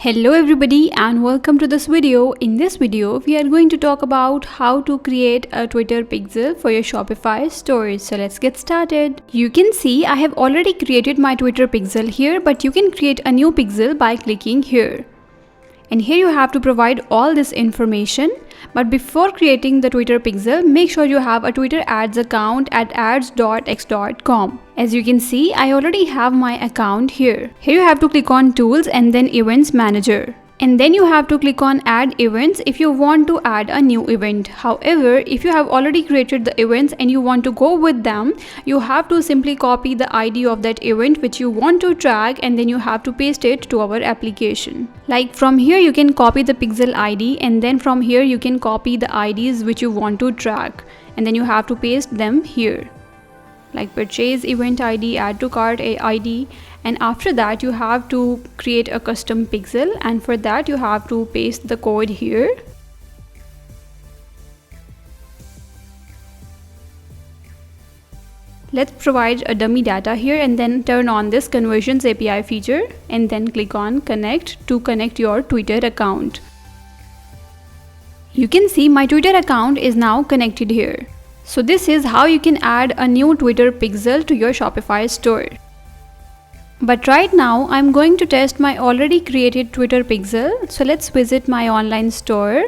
Hello everybody and welcome to this video. In this video, we are going to talk about how to create a Twitter pixel for your Shopify store. So let's get started. You can see I have already created my Twitter pixel here, but you can create a new pixel by clicking here. And here you have to provide all this information. But before creating the Twitter pixel, make sure you have a Twitter ads account at ads.x.com. As you can see, I already have my account here. Here you have to click on Tools and then Events Manager. And then you have to click on Add Events if you want to add a new event. However, if you have already created the events and you want to go with them, you have to simply copy the ID of that event which you want to track, and then you have to paste it to our application. Like from here you can copy the pixel ID, and then from here you can copy the IDs which you want to track, and then you have to paste them here. Like purchase event ID, add to cart ID, and after that you have to create a custom pixel, and for that you have to paste the code here. Let's provide a dummy data here and then turn on this conversions API feature and then click on connect to connect your Twitter account. You can see my Twitter account is now connected here. So this is how you can add a new Twitter pixel to your Shopify store. But right now I'm going to test my already created Twitter pixel. So let's visit my online store.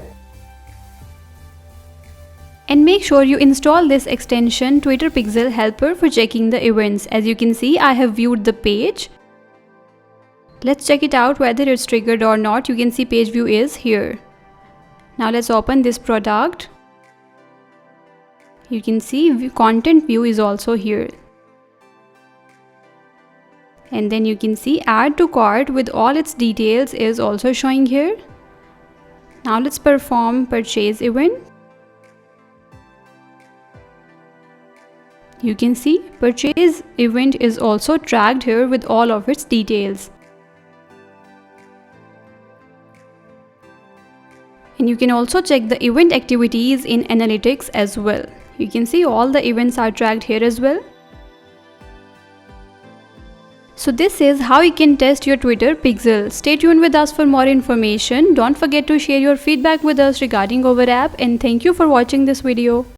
And make sure you install this extension Twitter Pixel Helper for checking the events. As you can see, I have viewed the page. Let's check it out whether it's triggered or not. You can see page view is here. Now let's open this product. You can see content view is also here. And then you can see add to cart with all its details is also showing here. Now let's perform purchase event. You can see purchase event is also tracked here with all of its details. And you can also check the event activities in analytics as well. You can see all the events are tracked here as well. So this is how you can test your Twitter pixel. Stay tuned with us for more information. Don't forget to share your feedback with us regarding our app, and thank you for watching this video.